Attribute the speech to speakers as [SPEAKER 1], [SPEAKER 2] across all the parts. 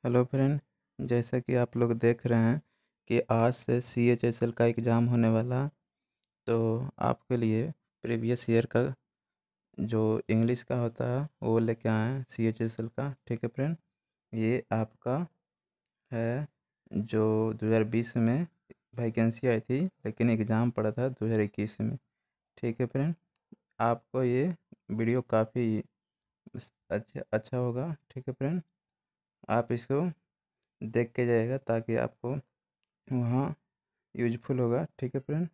[SPEAKER 1] Hello friend. जैसा कि आप लोग देख रहे हैं कि आज से CHSL का एग्ज़ाम होने वाला। तो आपके लिए प्रीवियस ईयर का जो इंग्लिश का होता है वो लेके आए हैं CHSL का। ठीक है फ्रेंड, ये आपका है जो 2020 में वैकेंसी आई थी, लेकिन एग्ज़ाम पड़ा था 2021 में। ठीक है फ्रेंड, आपको ये वीडियो काफ़ी अच्छा होगा। ठीक है फ्रेंड, आप इसको देख के जाइएगा ताकि आपको वहाँ यूजफुल होगा। ठीक है फ्रेंड,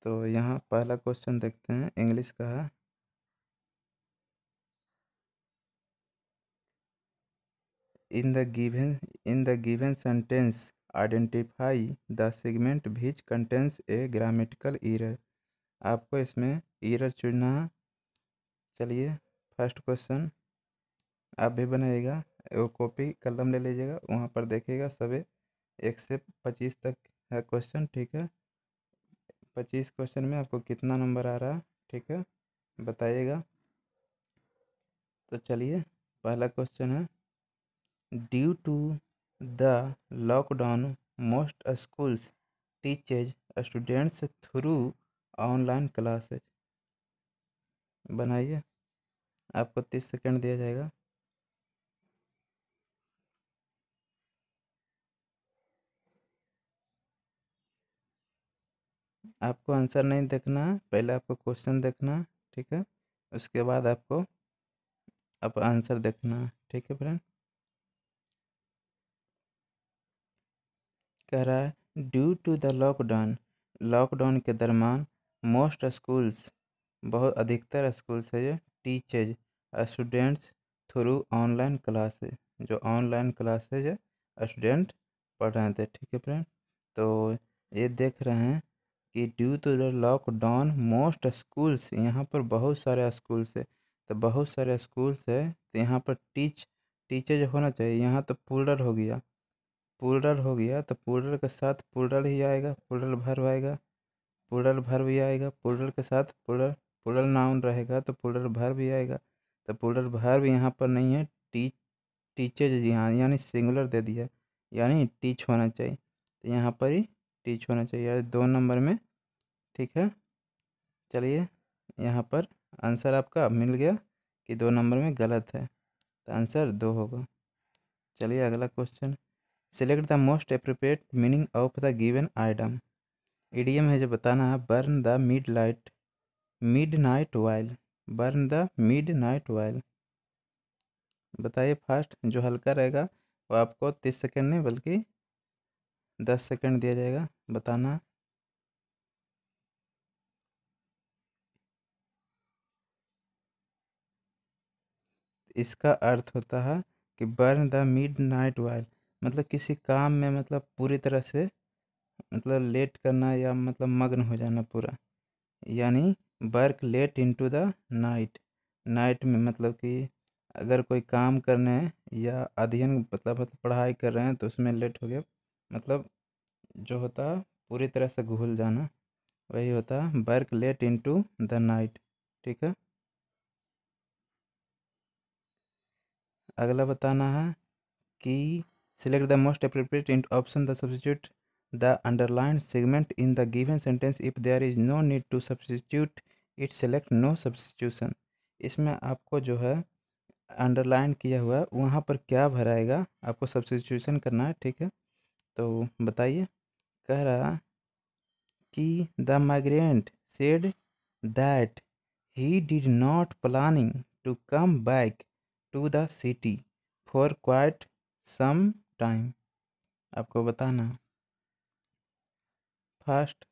[SPEAKER 1] तो यहाँ पहला क्वेश्चन देखते हैं, इंग्लिश का है। इन the given sentence identify the segment which contains a grammatical error. आपको इसमें एरर चुनना है। चलिए, फर्स्ट क्वेश्चन आप भी बनाइएगा, वो कॉपी कलम ले लीजिएगा, वहाँ पर देखिएगा सभी 1 से 25 तक है क्वेश्चन। ठीक है, 25 क्वेश्चन में आपको कितना नंबर आ रहा है, ठीक है, बताइएगा। तो चलिए, पहला क्वेश्चन है, due to the lockdown most schools teaches students through online classes. बनाइए, आपको 30 सेकंड दिया जाएगा। आपको आंसर नहीं देखना है, पहले आपको क्वेश्चन देखना है। ठीक है, उसके बाद आपको अब आंसर देखना है। ठीक है फ्रेंड, कह रहा है due to the lockdown, lockdown के दरमियान मोस्ट स्कूल्स, बहुत अधिकतर स्कूल्स है ये, teaches students through online classes, जो ऑनलाइन क्लासेज है स्टूडेंट पढ़ रहे थे। ठीक है फ्रेंड, तो ये देख रहे हैं कि due to the lockdown most schools, यहाँ पर बहुत सारे स्कूल्स है, तो बहुत सारे स्कूल्स है, तो यहाँ पर टीचेज होना चाहिए। यहाँ तो प्लूरल हो गया, प्लूरल हो गया, तो प्लूरल के साथ प्लूरल ही आएगा, प्लूरल वर्ब आएगा, प्लूरल वर्ब भी आएगा, प्लूरल के साथ प्लूरल प्लूरल नाउन रहेगा तो प्लूरल वर्ब भी आएगा। तो प्लूरल वर्ब यहाँ पर नहीं है, टीचेज यहाँ यानी सिंगुलर दे दिया, यानी टीच होना चाहिए, तो यहाँ पर ही टीच होना चाहिए, यानी 2 नंबर में। ठीक है, चलिए, यहाँ पर आंसर आपका मिल गया कि 2 नंबर में गलत है, तो आंसर 2 होगा। चलिए, अगला question, select the most appropriate meaning of the given item. Idiom है जो बताना है, burn the mid night while, burn the mid night while. बताइए फास्ट, जो हल्का रहेगा वो आपको 30 सेकंड नहीं बल्कि 10 सेकंड दिया जाएगा, बताना। इसका अर्थ होता है कि burn the mid night while, मतलब किसी काम में, मतलब पूरी तरह से, मतलब लेट करना या मतलब मग्न हो जाना पूरा, यानी work late into the night. Night में मतलब कि अगर कोई काम करने या अध्ययन मतलब पढ़ाई कर रहे हैं तो उसमें लेट हो गया, मतलब जो होता है पूरी तरह से घुल जाना, वही होता है work late into the night. ठीक है, अगला बताना है कि select the most appropriate in option the substitute the underline segment in the given sentence if there is no need to substitute it, select no substitution. इसमें आपको जो है अंडरलाइन किया हुआ है वहाँ पर क्या भराएगा, आपको सब्स्टिट्यूशन करना है। ठीक है, तो बताइए, कह रहा कि the migrant said that he did not planning to come back to the city for quite some time. आपको बताना फर्स्ट।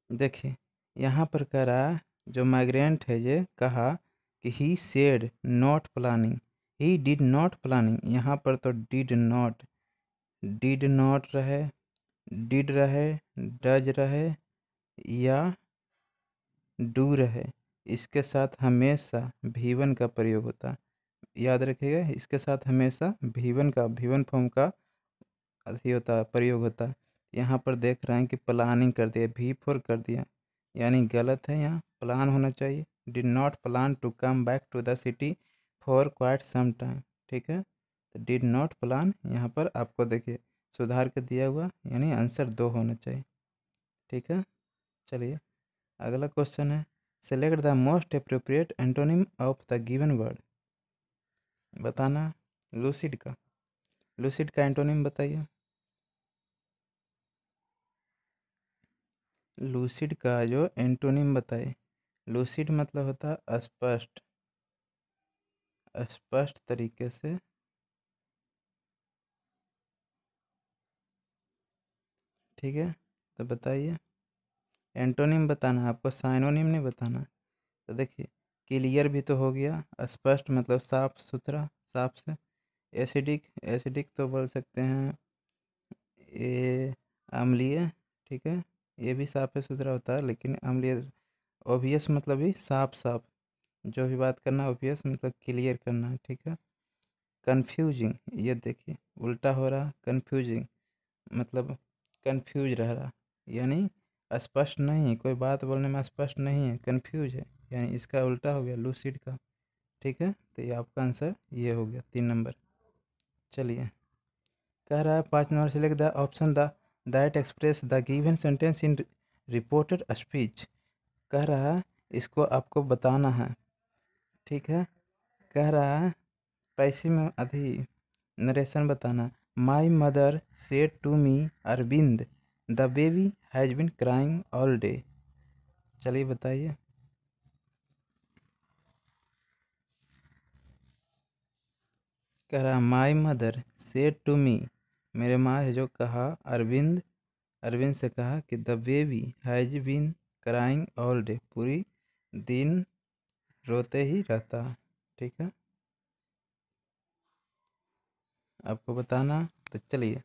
[SPEAKER 1] देखिए, यहाँ पर कह रहा है, जो माइग्रेंट है ये कहा कि he said not planning, he did not planning, यहाँ पर तो डिड नॉट रहे, डिड रहे, डज रहे या डू रहे, इसके साथ हमेशा भी1 का प्रयोग होता है। याद रखिएगा, इसके साथ हमेशा भी1 फॉर्म का अथी होता है, प्रयोग होता है। यहाँ पर देख रहे हैं कि प्लानिंग कर दिया, भी4 कर दिया, यानी गलत है, यहाँ प्लान होना चाहिए। Did not plan to come back to the city, for quite some time, ठीक है। तो डिड नॉट प्लान, यहाँ पर आपको देखिए सुधार के दिया हुआ, यानी आंसर 2 होना चाहिए, ठीक है। चलिए अगला क्वेश्चन है, select the most appropriate antonym of the given word. बताना लूसिड का, लूसिड का एंटोनिम बताइए। लूसिड का जो एंटोनिम बताए, लूसिड मतलब होता है स्पष्ट, स्पष्ट तरीके से, ठीक है। तो बताइए एंटोनिम बताना है आपको, साइनोनिम नहीं बताना। तो देखिए क्लियर भी तो हो गया, स्पष्ट मतलब साफ सुथरा, साफ से। एसिडिक, एसिडिक तो बोल सकते हैं ये अम्लीय, ठीक है, ये भी साफ सुथरा होता है, लेकिन अम्लीय। ऑब्वियस मतलब भी साफ साफ, जो भी बात करना ऑब्वियस मतलब क्लियर करना है, ठीक है। कन्फ्यूजिंग, ये देखिए उल्टा हो रहा, कन्फ्यूजिंग मतलब कंफ्यूज रह रहा, यानी स्पष्ट नहीं, कोई बात बोलने में स्पष्ट नहीं है, कंफ्यूज है, यानी इसका उल्टा हो गया लूसिड का, ठीक है। तो ये आपका आंसर ये हो गया 3 नंबर। चलिए कह रहा है 5 number, select the option the that express the given sentence in reported speech. कह रहा है इसको आपको बताना है, ठीक है। कह रहा है पैसे में अभी नरेशन बताना। My mother said to me Arvind the baby has been crying all day. चलिए बताइए। कह रहा my mother said to me, मेरे माँ है जो कहा, अरविंद, अरविंद से कहा कि the baby has been crying all day, पूरी दिन रोते ही रहता, ठीक है। आपको बताना, तो चलिए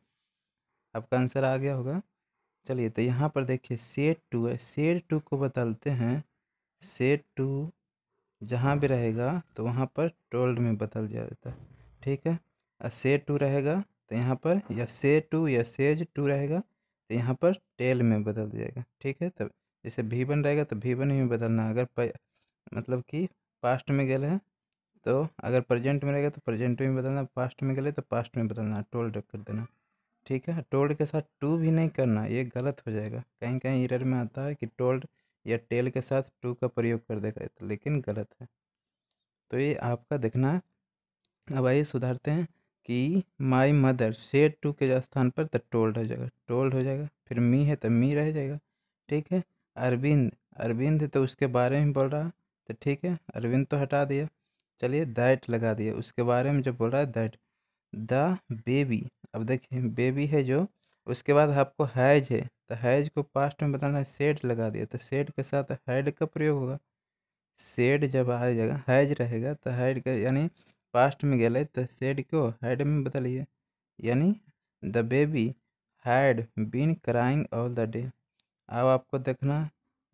[SPEAKER 1] आपका आंसर आ गया होगा। चलिए तो यहाँ पर देखिए सेड टू है, सेड टू को बदलते हैं, सेड टू जहाँ भी रहेगा तो वहाँ पर टोल्ड में बदल जाता है, ठीक है। और से टू रहेगा तो यहाँ पर या से टू या सेज टू रहेगा तो यहाँ पर टेल में बदल जाएगा, ठीक है। तब जैसे V1 रहेगा तो V1 में बदलना, अगर मतलब कि पास्ट में गए हैं तो अगर प्रेजेंट में रहेगा तो प्रेजेंट में बदलना, पास्ट में गए तो पास्ट में बदलना, टोल्ड कर देना, ठीक है। टोल्ड के साथ टू भी नहीं करना, ये गलत हो जाएगा, कहीं कहीं एरर में आता है कि टोल्ड या टेल के साथ टू का प्रयोग कर देगा, तो लेकिन गलत है। तो ये आपका देखना है। अब आइए सुधारते हैं कि माई मदर सेड टू के स्थान पर तो टोल्ड हो जाएगा, टोल्ड हो जाएगा, फिर मी है तो मी रह जाएगा, ठीक है। अरविंद, अरविंद है तो उसके बारे में बोल रहा, तो ठीक है अरविंद तो हटा दिया। चलिए दैट लगा दिया, उसके बारे में जो बोल रहा है दैट। द बेबी, अब देखिए बेबी है जो, उसके बाद आपको हैज है, तो हैज को पास्ट में बताना है, सेड लगा दिया, तो सेड के साथ हैड का प्रयोग होगा। सेड जब आ जाएगा, हैज रहेगा तो हैड का, यानी पास्ट में गए तो सेड को हैड में बदलिए, यानी the baby had been crying all the day. अब आपको देखना,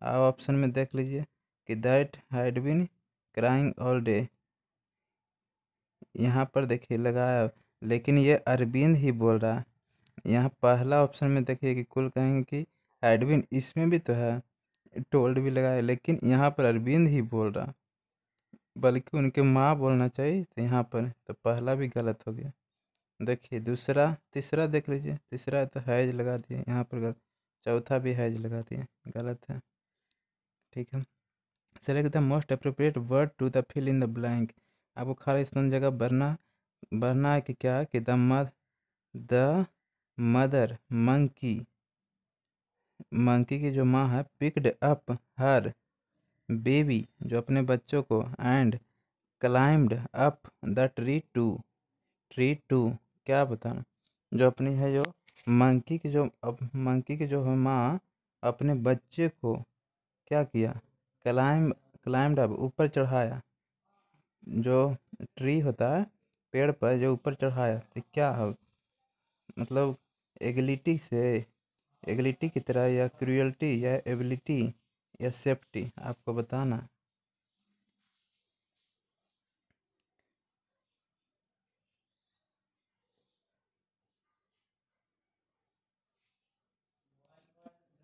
[SPEAKER 1] अब ऑप्शन में देख लीजिए कि that had been crying all day, यहाँ पर देखिए लगाया, लेकिन ये अरविंद ही बोल रहा है। यहाँ पहला ऑप्शन में देखिए कि कुल कहेंगे कि हैड बीन, इसमें भी तो है, टोल्ड भी लगाया, लेकिन यहाँ पर अरविंद ही बोल रहा, बल्कि उनके माँ बोलना चाहिए, तो यहाँ पर तो पहला भी गलत हो गया। देखिए दूसरा, तीसरा देख लीजिए, तीसरा तो हैज लगा दिए यहाँ पर गलत, चौथा भी हैज लगा दिए, गलत है, ठीक है। Select the most appropriate word to the fill in the blank. आपको खाली स्थान जगह भरना, भरना है कि क्या, कि द मदर मंकी, मंकी की जो माँ है, पिक्ड अप हर बेबी, जो अपने बच्चों को, and climbed up the tree too, tree too क्या बताना, जो अपनी है जो मंकी की जो, अब मंकी की जो है माँ अपने बच्चे को क्या किया, क्लाइम्ड अप ऊपर चढ़ाया, जो ट्री होता है पेड़ पर जो ऊपर चढ़ाया, तो क्या हो, मतलब एगिलिटी से, एगिलिटी की तरह, या क्रूअल्टी, या एबिलिटी, या सेफ्टी, आपको बताना।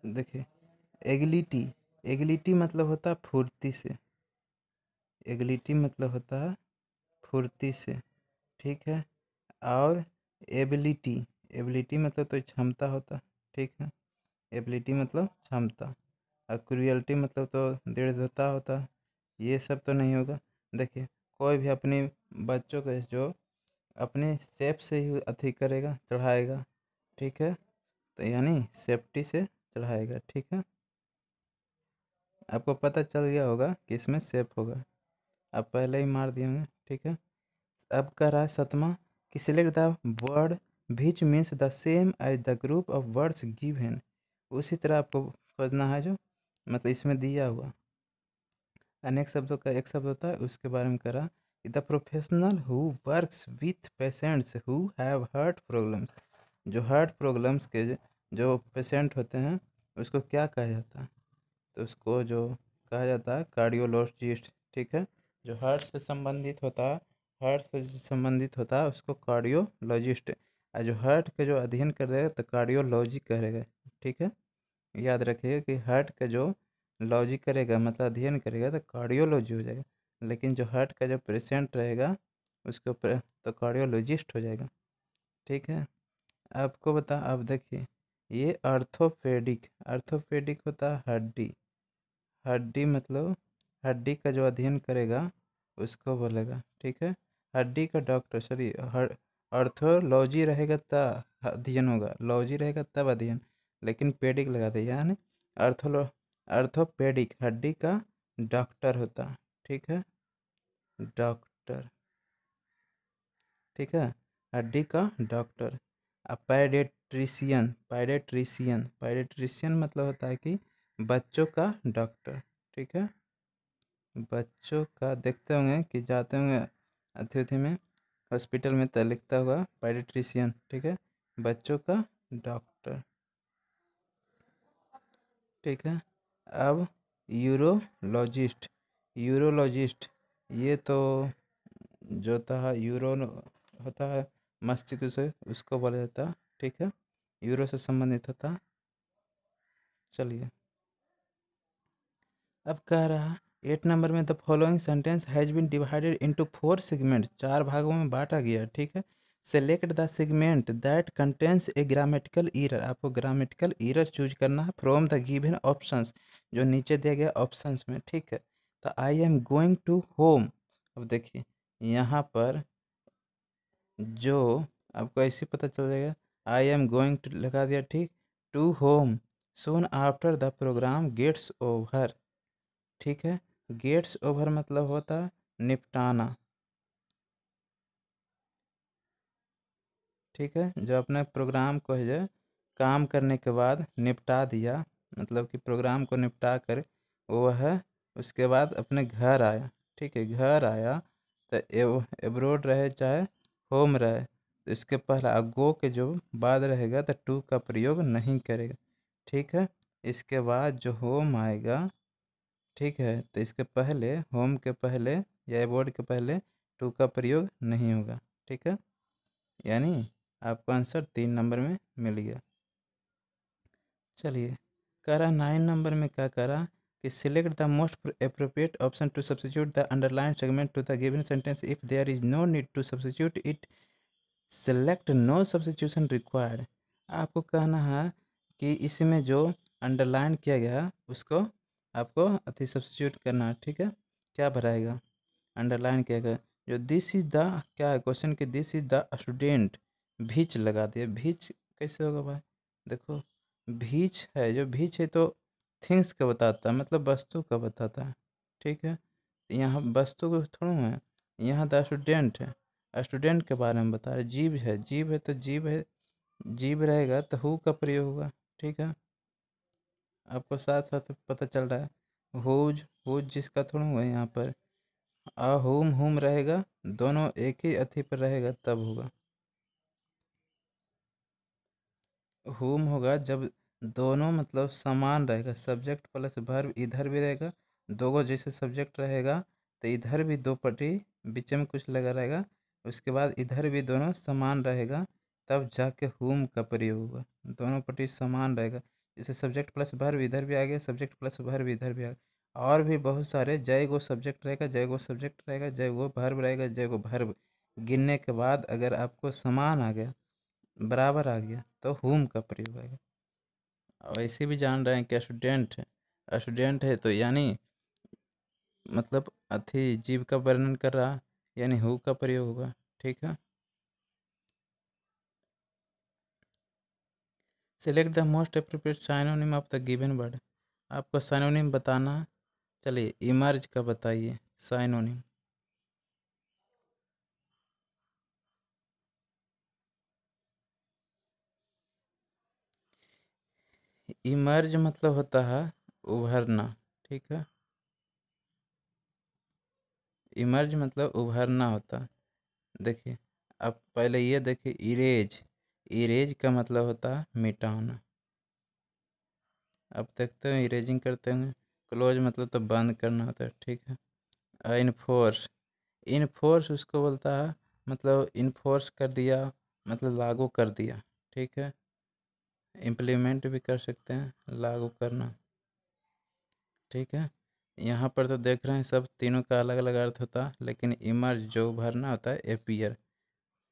[SPEAKER 1] देखिए एगिलिटी, एगिलिटी मतलब होता है फुर्ती से, एगिलिटी मतलब होता है फुर्ती से, ठीक है। और एबिलिटी, एबिलिटी मतलब तो क्षमता होता, ठीक है। एबिलिटी मतलब क्षमता। और क्रुएल्टी मतलब तो दृढ़ता होता। ये सब तो नहीं होगा। देखिए, कोई भी अपने बच्चों को जो अपने सेफ से ही अथी करेगा, चढ़ाएगा, ठीक है। तो यानी सेफ्टी से चढ़ाएगा, ठीक है। आपको पता चल गया होगा कि इसमें सेफ होगा, आप पहले ही मार दिए होंगे, ठीक है। अब कह रहा है सतमा कि select the word which means the same as the group of words given. उसी तरह आपको खोजना है जो मतलब इसमें दिया हुआ अनेक शब्दों का एक शब्द होता है, उसके बारे में करा। The professional who works with patients who have heart problems. जो हार्ट प्रॉब्लम्स के जो पेशेंट होते हैं उसको क्या कहा जाता है? तो उसको जो कहा जाता है कार्डियोलॉजिस्ट, ठीक है। जो हार्ट से संबंधित होता है, हार्ट से जो संबंधित होता है उसको कार्डियोलॉजिस्ट। और जो हार्ट का जो अध्ययन कर देगा तो कार्डियोलॉजी करेगा, ठीक है। याद रखिएगा कि हार्ट का जो लॉजी करेगा मतलब अध्ययन करेगा तो कार्डियोलॉजी हो जाएगा, लेकिन जो हार्ट का जो पेशेंट रहेगा उसके ऊपर तो कार्डियोलॉजिस्ट हो जाएगा, ठीक है। आपको बता, अब देखिए ये आर्थोपेडिक, आर्थोपेडिक होता है हड्डी, हड्डी मतलब हड्डी का जो अध्ययन करेगा उसको बोलेगा, ठीक है। हड्डी का डॉक्टर, सॉरी, अर्थोलॉजी रहेगा तब अध्ययन होगा, लॉजी रहेगा तब अध्ययन, लेकिन पेडिक लगा दे यानी अर्थोलो अर्थोपेडिक हड्डी का डॉक्टर होता, ठीक है। डॉक्टर, ठीक है, हड्डी का डॉक्टर। अब पैडियाट्रिशियन, पैडियाट्रिशियन, पैडियाट्रिशियन मतलब होता है कि बच्चों का डॉक्टर, ठीक है। बच्चों का देखते होंगे कि जाते होंगे अथी उथी में हॉस्पिटल में तो लिखता हुआ पैडियाट्रिशियन, ठीक है, बच्चों का डॉक्टर, ठीक है। अब यूरोलॉजिस्ट, यूरोलॉजिस्ट ये तो जो होता है यूरो होता है मस्तिष्क से, उसको बोला जाता है, ठीक है, यूरो से संबंधित होता। चलिए अब कह रहा 8 नंबर में the following sentence has been divided into 4 segment, 4 भागों में बांटा गया, ठीक है। Select the segment that contains a grammatical error. आपको ग्रामेटिकल ईरर चूज करना है फ्रॉम द गिवन ऑप्शंस, जो नीचे दिया गया ऑप्शंस में, ठीक है। तो I am going to home, अब देखिए यहाँ पर जो आपको ऐसे पता चल जाएगा, आई एम गोइंग टू लगा दिया, ठीक, to home soon after the program gets over, ठीक है। गेट्स ओवर मतलब होता है निपटाना, ठीक है। जो अपने प्रोग्राम को है जो काम करने के बाद निपटा दिया, मतलब कि प्रोग्राम को निपटा कर वो है उसके बाद अपने घर आया, ठीक है। घर आया तो एब्रोड रहे चाहे होम रहे तो इसके पहला गो के जो बाद रहेगा तो टू का प्रयोग नहीं करेगा, ठीक है। इसके बाद जो होम आएगा, ठीक है, तो इसके पहले होम के पहले या एबोर्ड के पहले टू का प्रयोग नहीं होगा, ठीक है। यानी आपका आंसर 3 नंबर में मिल गया। चलिए कह रहा 9 नंबर में क्या कह रहा कि select the most appropriate option to substitute the underline segment to the given sentence if there is no need to substitute it, select no substitution required. आपको कहना है कि इसमें जो अंडरलाइन किया गया उसको आपको अति सब्सिट्यूट करना है, ठीक है। क्या भराएगा? अंडरलाइन किया गया जो दिस इज द, क्या है क्वेश्चन कि दिस इज द स्टूडेंट, भीच लगा दिया। भीच कैसे होगा भाई? देखो भीच है, जो भीच है तो थिंग्स का बताता है, मतलब वस्तु का बताता है, ठीक है। यहाँ वस्तु को थोड़ा है, यहाँ द स्टूडेंट है, स्टूडेंट के बारे में बता रहे। जीव है, जीव है तो जीव है, जीव रहेगा तो हु का प्रयोग होगा, ठीक है। आपको साथ साथ पता चल रहा है हुज, हुज जिसका थोड़ा हुआ है यहाँ पर, आ हुम रहेगा, दोनों एक ही अथी पर रहेगा तब होगा। हुम होगा जब दोनों मतलब समान रहेगा, सब्जेक्ट प्लस वर्ब इधर भी रहेगा, दो गो जैसे सब्जेक्ट रहेगा तो इधर भी दो पट्टी बीच में कुछ लगा रहेगा, उसके बाद इधर भी दोनों समान रहेगा, तब जाके हुम का प्रयोग होगा। दोनों पट्टी समान रहेगा, जैसे सब्जेक्ट प्लस वर्ब इधर भी आ गया, सब्जेक्ट प्लस वर्ब इधर भी आ गया, और भी बहुत सारे जय गो सब्जेक्ट रहेगा, जय गो सब्जेक्ट रहेगा, जय गो वर्ब रहेगा, जय गो वर्ब गिनने के बाद अगर आपको समान आ गया, बराबर आ गया, तो whom का प्रयोग आएगा। और ऐसे भी जान रहे हैं कि स्टूडेंट है, स्टूडेंट है तो यानी मतलब अथी जीव का वर्णन कर रहा, यानी हु का प्रयोग होगा। ठीक है। Select the most appropriate synonym of the given word. आपको साइनोनिम बताना है। चलिए इमर्ज का बताइए साइनोनिम। इमर्ज मतलब होता है उभरना। ठीक है। इमर्ज मतलब उभरना होता है। देखिए अब पहले ये देखिए इरेज, इरेज का मतलब होता है मिटाना। अब देखते हैं इरेजिंग करते हैं। क्लोज मतलब तो बंद करना होता है। ठीक है। इन्फोर्स, इन्फोर्स उसको बोलता है मतलब इन्फोर्स कर दिया, मतलब लागू कर दिया। ठीक है। इम्प्लीमेंट भी कर सकते हैं, लागू करना। ठीक है। यहाँ पर तो देख रहे हैं सब तीनों का अलग अलग अर्थ होता है, लेकिन इमर्ज जो उभरना होता है, एपियर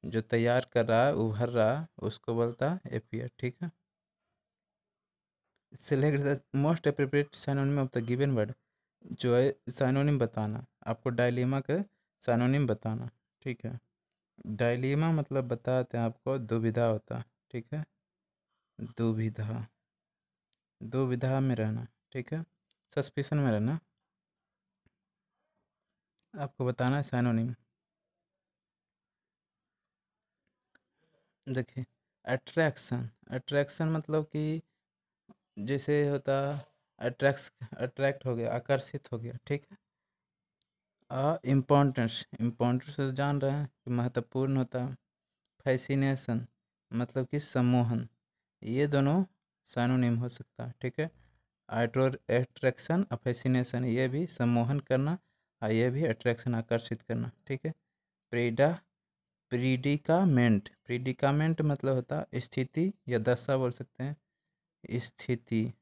[SPEAKER 1] जो तैयार कर रहा है, उभर रहा है, उसको बोलता है एपियर। ठीक है। Select the most appropriate synonym of the given word. जो है साइनोनिम बताना, आपको डायलेमा के साइनोनिम बताना। ठीक है। डायलेमा मतलब बताते हैं आपको, दुविधा होता है। ठीक है। दुविधा, दुविधा में रहना। ठीक है। सस्पिशन में रहना। आपको बताना है साइनोनिम। देखिए अट्रैक्शन, अट्रैक्शन मतलब कि जैसे होता अट्रैक्स, अट्रैक्ट हो गया, आकर्षित हो गया। ठीक है। इम्पोर्टेंस, इम्पोर्टेंस से जान रहे हैं कि महत्वपूर्ण होता है। फैसिनेशन मतलब कि सम्मोहन। ये दोनों साइनोनिम हो सकता है। ठीक है। अट्रैक्शन और फैसिनेशन, ये भी सम्मोहन करना और ये भी अट्रैक्शन, आकर्षित करना। ठीक है। प्रेडा, प्रीडिकामेंट, प्रीडिकामेंट मतलब होता है स्थिति या दशा बोल सकते हैं, स्थिति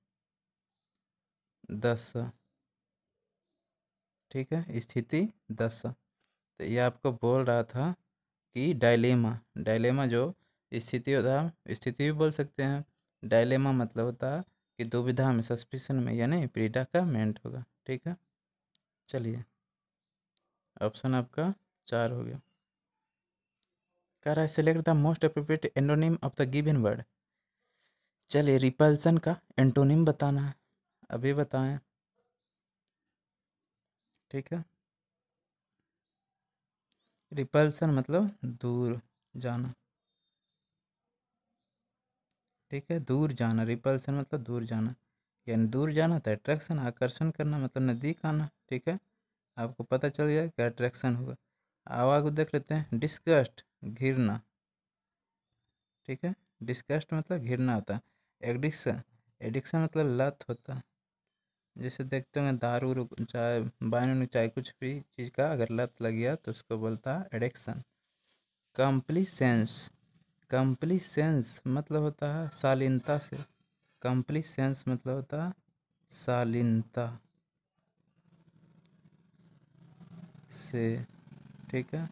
[SPEAKER 1] दशा। ठीक है। स्थिति दशा। तो ये आपको बोल रहा था कि डायलेमा, डायलेमा जो स्थिति होता है, स्थिति भी बोल सकते हैं। डायलेमा मतलब होता है कि दुविधा में, सस्पिशन में, यानी प्रीडिकामेंट होगा। ठीक है। चलिए ऑप्शन आपका 4 हो गया। कह रहा है select the most appropriate antonym of the given word. चलिए रिपल्सन का एंटोनिम बताना है, अभी बताएं। ठीक है। रिपल्सन मतलब दूर जाना। ठीक है। दूर जाना, रिपल्सन मतलब दूर जाना, यानी दूर जाना था। अट्रैक्शन, आकर्षण करना मतलब नज़दीक आना। ठीक है। आपको पता चल गया कि अट्रैक्शन होगा। अब आगे देख लेते हैं डिस्गस्ट, घिरना। ठीक है। डिस्गस्ट मतलब घिरना होता है। एडिक्शन, एडिक्शन मतलब लत होता है। जैसे देखते होंगे दारू चाहे वाइन, चाहे कुछ भी चीज़ का अगर लत लग गया तो उसको बोलता है एडिक्शन। कंप्लीसेंस, कंप्लीसेंस मतलब होता है शालीनता से। कंप्लीसेंस मतलब होता है शालीनता से। ठीक है।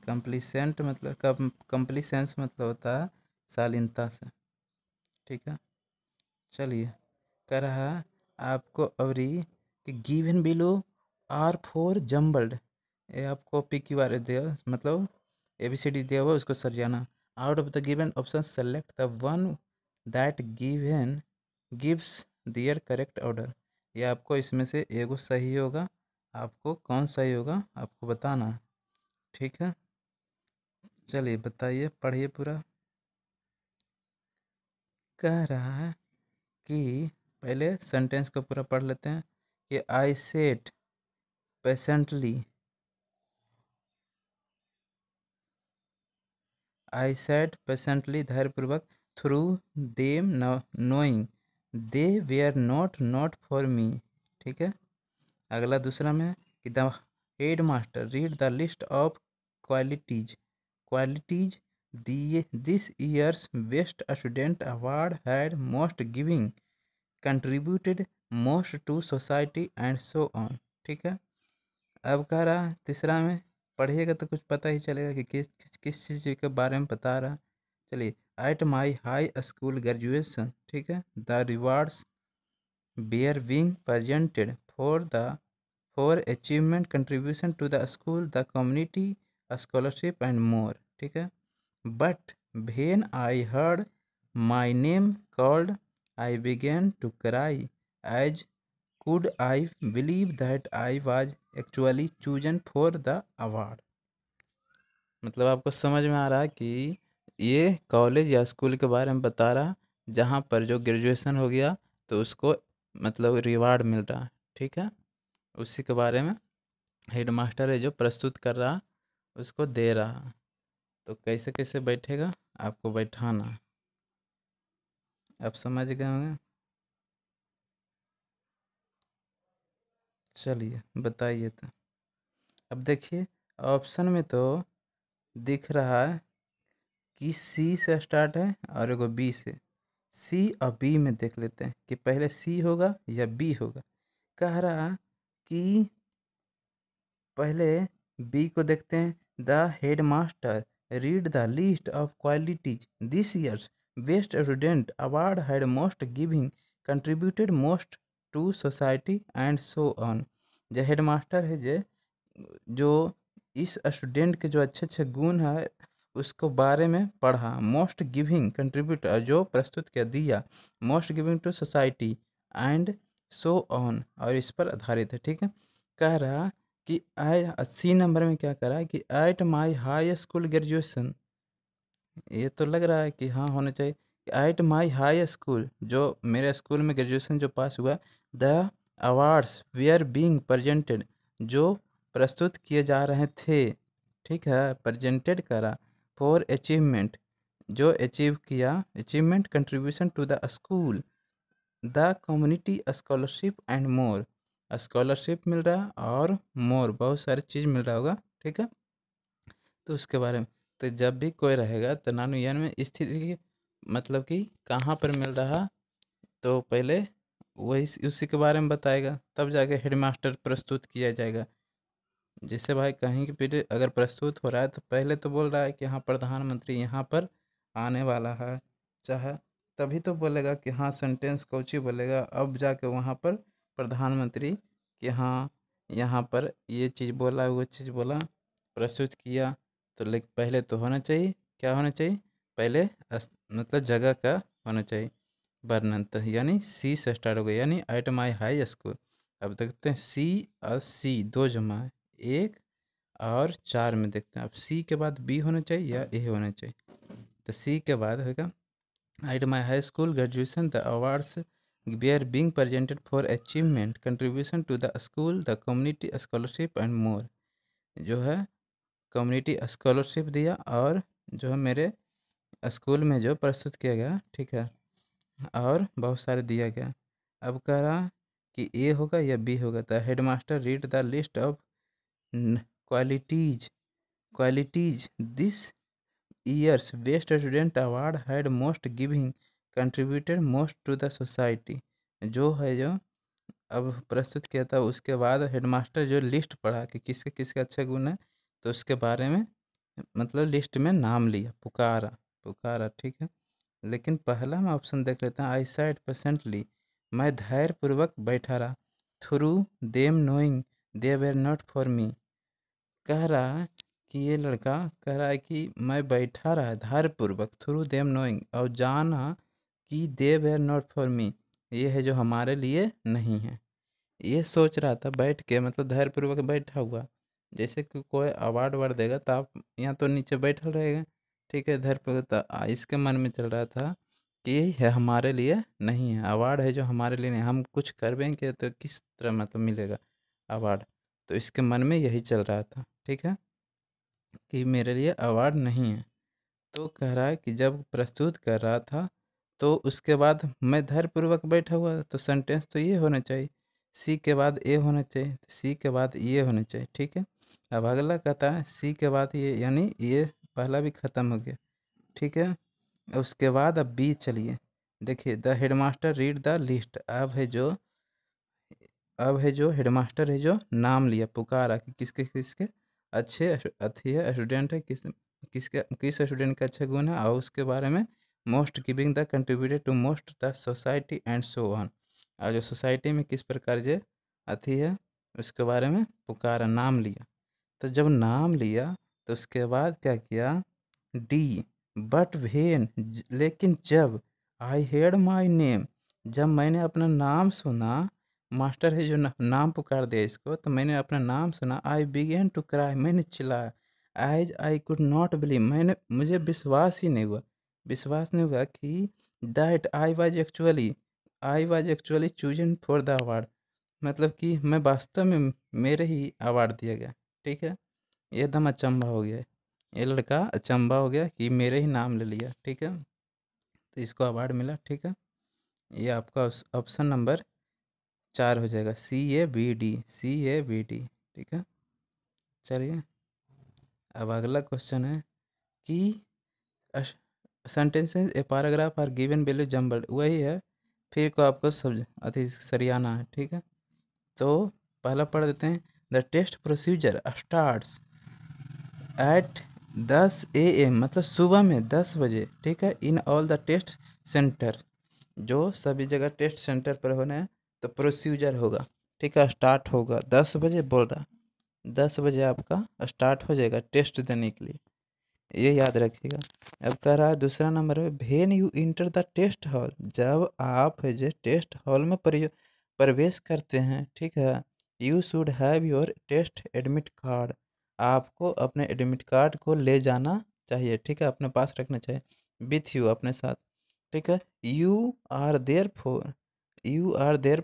[SPEAKER 1] कंप्लीसेंट मतलब कंप्लीसेंस मतलब होता है शालीनता से। ठीक है। चलिए कह रहा है आपको अवरी कि given below are four jumbled. ये आपको पी क्यू आर दिया, मतलब ए बी सी डी दिया हुआ, उसको सरियाना। Out of the given option select the one that given gives their correct order. ये आपको इसमें से एगो सही होगा, आपको कौन सही होगा आपको बताना है। ठीक है। चलिए बताइए, पढ़िए पूरा। कह रहा है कि पहले सेंटेंस को पूरा पढ़ लेते हैं कि I sat patiently, I sat patiently धैर्यपूर्वक, through them knowing they were not for me. ठीक है। अगला दूसरा में कि the head master read the list of qualities, qualities this year's best student award had most giving contributed most to society and so on. ठीक है, अब कह रहा है तीसरा में पढ़िएगा तो कुछ पता ही चलेगा कि किस चीज़ के बारे में बता रहा है। चलिए, at my high school graduation, ठीक है, the rewards bear being presented for achievement contribution to the school the community scholarship and more. ठीक है, but when I heard my name called I began to cry as could I believe that I was actually chosen for the award। मतलब आपको समझ में आ रहा है कि ये कॉलेज या स्कूल के बारे में बता रहा, जहाँ पर जो ग्रेजुएशन हो गया तो उसको मतलब रिवार्ड मिल रहा है। ठीक है, उसी के बारे में हेड मास्टर है जो प्रस्तुत कर रहा उसको दे रहा। तो कैसे कैसे बैठेगा आपको बैठाना, आप समझ गए होंगे। चलिए बताइए। तो अब देखिए ऑप्शन में तो दिख रहा है कि सी से स्टार्ट है और एगो बी से। सी और बी में देख लेते हैं कि पहले सी होगा या बी होगा। कह रहा कि पहले बी को देखते हैं। The head master read the list of qualities this year's best student award had most giving contributed most to society and so on. जो हेड मास्टर है जो इस स्टूडेंट के जो अच्छे अच्छे गुण है उसको बारे में पढ़ा। मोस्ट गिविंग कंट्रीब्यूट जो प्रस्तुत किया दिया, most giving to society and so on, और इस पर आधारित है। ठीक है, कह रहा कि आई 80 नंबर में क्या करा कि eight my high school graduation, ये तो लग रहा है कि हाँ होना चाहिए। एट माई हाई स्कूल, जो मेरे स्कूल में ग्रेजुएशन जो पास हुआ, the awards we are being presented, जो प्रस्तुत किए जा रहे थे। ठीक है, प्रेजेंटेड करा फॉर अचीवमेंट, जो अचीव किया, achievement contribution to the school the community scholarship and more, scholarship मिल रहा और मोर बहुत सारी चीज़ मिल रहा होगा। ठीक है, तो उसके बारे में तो जब भी कोई रहेगा तो नानुयन में स्थिति की मतलब कि कहाँ पर मिल रहा, तो पहले वही उसी के बारे में बताएगा, तब जाके हेडमास्टर प्रस्तुत किया जाएगा। जैसे भाई कहीं की फिर अगर प्रस्तुत हो रहा है तो पहले तो बोल रहा है कि हाँ प्रधानमंत्री यहाँ पर आने वाला है, चाहे तभी तो बोलेगा कि हाँ सेंटेंस कोची बोलेगा, अब जाके वहाँ पर प्रधानमंत्री कि हाँ यहाँ पर ये चीज़ बोला वो चीज़ बोला प्रस्तुत किया। तो लेकिन पहले तो होना चाहिए, क्या होना चाहिए, पहले मतलब जगह का होना चाहिए वर्णन। तो यानी सी से स्टार्ट हो गया, यानी एट माई हाई स्कूल। अब देखते हैं सी और सी दो जमा है, एक और चार में देखते हैं। अब सी के बाद बी होना चाहिए या ए होना चाहिए। तो सी के बाद होगा at my high school graduation the awards we are being presented for achievement contribution to the school the community scholarship and more, जो है कम्युनिटी स्कॉलरशिप दिया और जो है मेरे स्कूल में जो प्रस्तुत किया गया। ठीक है, और बहुत सारे दिया गया। अब कह रहा कि ए होगा या बी होगा। The head master read the list of qualities this year's best student award had most giving contributed most to the society, जो है जो अब प्रस्तुत किया था। उसके बाद हेडमास्टर जो लिस्ट पढ़ा कि किसके किसके अच्छे गुण हैं, तो उसके बारे में मतलब लिस्ट में नाम लिया, पुकारा पुकारा। ठीक है, लेकिन पहला हम ऑप्शन देख लेते हैं। आई सैड पेशेंटली, मैं धैर्यपूर्वक बैठा रहा, through them knowing they were not for मी। कह रहा है कि ये लड़का कह रहा है कि मैं बैठा रहा धैर्यपूर्वक, थ्रू देम नोइंग, और जाना कि दे वेर नॉट फॉर मी, ये है जो हमारे लिए नहीं है। ये सोच रहा था बैठ के, मतलब धैर्यपूर्वक बैठा हुआ, जैसे कि कोई अवार्ड वार्ड देगा तो आप यहाँ तो नीचे बैठल रहेगा। ठीक है, धैर्यपूर्वक तो इसके मन में चल रहा था कि ये है हमारे लिए नहीं है, अवार्ड है जो हमारे लिए नहीं, हम कुछ करवेंगे तो किस तरह मतलब मिलेगा अवार्ड। तो इसके मन में यही चल रहा था। ठीक है, कि मेरे लिए अवार्ड नहीं है। तो कह रहा है कि जब प्रस्तुत कर रहा था तो उसके बाद मैं धैर्यपूर्वक बैठा हुआ, तो सेंटेंस तो ये होना चाहिए, सी के बाद ए होना चाहिए, तो सी के बाद ये होना चाहिए। ठीक है, अब अगला कहता है सी के बाद ये, यानी ये पहला भी ख़त्म हो गया। ठीक है, उसके बाद अब बी चलिए देखिए। The headmaster read the list, अब है जो अब है जो हेडमास्टर है जो नाम लिया, पुकारा कि किसके किसके अच्छे अथी है स्टूडेंट है, किस स्टूडेंट का अच्छा गुण है, और उसके बारे में most giving the contributed to most the society and so on. और जो सोसाइटी में किस प्रकार जो अथी है उसके बारे में पुकारा, नाम लिया। तो जब नाम लिया तो उसके बाद क्या किया, डी बट वेन, लेकिन जब आई हेड माई नेम, जब मैंने अपना नाम सुना, मास्टर है जो नाम पुकार दिया इसको, तो मैंने अपना नाम सुना, आई बिगेन टू क्राई, मैंने चिल्लाया, as I could not believe, मुझे विश्वास ही नहीं हुआ, विश्वास नहीं हुआ कि that I was actually chosen for the award, मतलब कि मैं वास्तव में मेरे ही अवार्ड दिया गया। ठीक है, एकदम अचंभा हो गया, ये लड़का अचंभा हो गया कि मेरे ही नाम ले लिया। ठीक है, तो इसको अवार्ड मिला। ठीक है, ये आपका ऑप्शन नंबर 4 हो जाएगा, CABD। ठीक है, चलिए अब अगला क्वेश्चन है कि sentences a paragraph are given below jumbled, वही है, फिर को आपको सब अति सरियाना है। ठीक है, तो पहला पढ़ देते हैं, the test procedure starts at 10 AM, मतलब सुबह में 10 बजे। ठीक है, in all the test center, जो सभी जगह टेस्ट सेंटर पर होना है तो प्रोसीजर होगा। ठीक है, स्टार्ट होगा 10 बजे, बोल रहा 10 बजे आपका स्टार्ट हो जाएगा टेस्ट देने के लिए, ये याद रखिएगा। अब कह रहा है दूसरा नंबर में, when you enter the test hall, जब आप है जो टेस्ट हॉल में प्रवेश करते हैं, ठीक है, you should have your test admit card, आपको अपने एडमिट कार्ड को ले जाना चाहिए। ठीक है, अपने पास रखना चाहिए, विथ यू, अपने साथ। ठीक है, you are there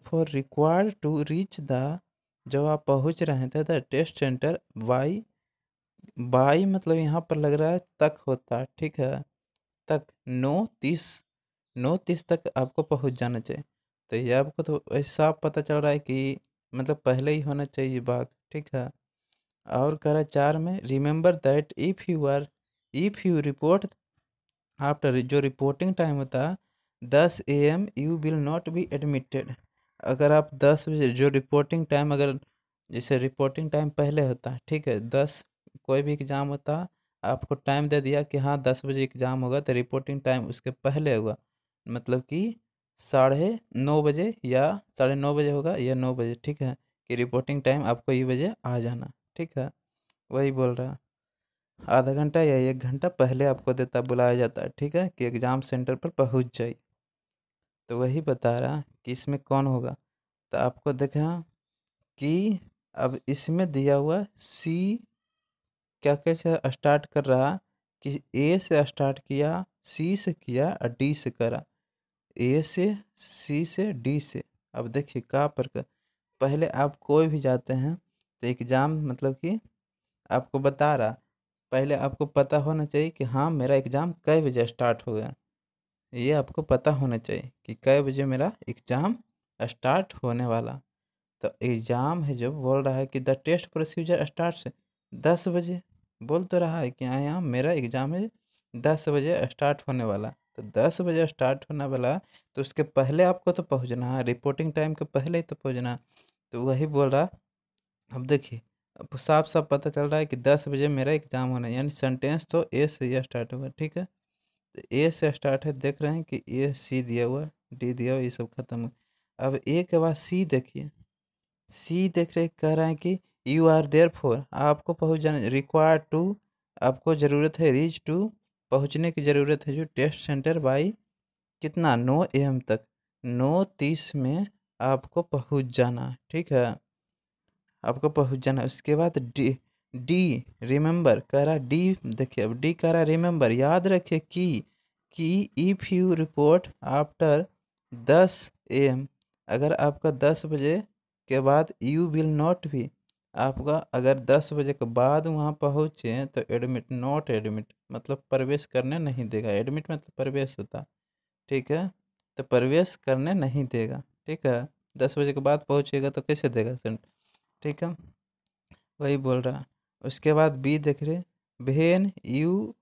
[SPEAKER 1] for required to reach the, जब आप पहुंच रहे थे द टेस्ट सेंटर बाई मतलब यहाँ पर लग रहा है तक होता है। ठीक है, तक 9:30 तक आपको पहुँच जाना चाहिए। तो ये आपको तो ऐसा साफ पता चल रहा है कि मतलब पहले ही होना चाहिए बात। ठीक है, और कह रहा है 4 में, remember that if you report after, जो रिपोर्टिंग टाइम होता है 10 AM, you will not be admitted. अगर आप 10 बजे जो रिपोर्टिंग टाइम, अगर जैसे रिपोर्टिंग टाइम पहले होता है, ठीक है, 10 कोई भी एग्ज़ाम होता है, आपको टाइम दे दिया कि हाँ 10 बजे एग्ज़ाम होगा, तो रिपोर्टिंग टाइम उसके पहले होगा, मतलब कि 9:30 बजे या 9:30 बजे होगा या 9 बजे। ठीक है, कि रिपोर्टिंग टाइम आपको ये बजे आ जाना। ठीक है, वही बोल रहा, आधा घंटा या 1 घंटा पहले आपको बुलाया जाता है। ठीक है, कि एग्ज़ाम सेंटर पर पहुंच जाइए। तो वही बता रहा कि इसमें कौन होगा, तो आपको देखा कि अब इसमें दिया हुआ सी क्या कैसे स्टार्ट कर रहा, कि ए से स्टार्ट किया, सी से किया और डी से करा, ए से, सी से, डी से। अब देखिए कहाँ पर पहले आप कोई भी जाते हैं तो एग्ज़ाम, मतलब कि आपको बता रहा, पहले आपको पता होना चाहिए कि हाँ मेरा एग्ज़ाम कै बजे स्टार्ट होगा, ये आपको पता होना चाहिए कि कै बजे मेरा एग्ज़ाम स्टार्ट होने वाला। तो एग्ज़ाम है जो बोल रहा है कि द टेस्ट प्रोसीजर स्टार्ट 10 बजे, बोल तो रहा है कि हाँ यहाँ मेरा एग्ज़ाम है 10 बजे स्टार्ट होने वाला, तो 10 बजे स्टार्ट होने वाला, तो उसके पहले आपको तो पहुँचना है, रिपोर्टिंग टाइम के पहले ही तो पहुँचना है। तो वही बोल रहा, अब देखिए अब साफ साफ पता चल रहा है कि 10 बजे मेरा एग्ज़ाम होना है, यानी सेंटेंस तो ए से ही स्टार्ट होगा। ठीक है, तो ए से स्टार्ट है, देख रहे हैं कि ए, सी दिया हुआ, डी दिया हुआ, ये सब खत्म हुआ। अब ए के बाद सी देखिए, सी देख रहे कह रहे हैं कि यू आर देयर फॉर, आपको पहुंच जाना, रिक्वायर टू, आपको ज़रूरत है, रीच टू, पहुंचने की ज़रूरत है जो टेस्ट सेंटर बाई कितना, 9 AM तक, 9:30 में आपको पहुंच जाना है। ठीक है, आपको पहुंच जाना है। उसके बाद डी, डी रिमेंबर कह रहा, डी देखिए, अब डी कह रहा रिमेंबर, याद रखिए कि if you report after 10 AM, अगर आपका 10 बजे के बाद, यू विल नॉट भी, आपका अगर 10 बजे के बाद वहाँ पहुँचे तो एडमिट, नॉट एडमिट मतलब प्रवेश करने नहीं देगा, एडमिट मतलब प्रवेश होता। ठीक है, तो प्रवेश करने नहीं देगा। ठीक है, 10 बजे के बाद पहुँचेगा तो कैसे देगा सेंटर। ठीक है, वही बोल रहा। उसके बाद बी देख रहे, वेन यू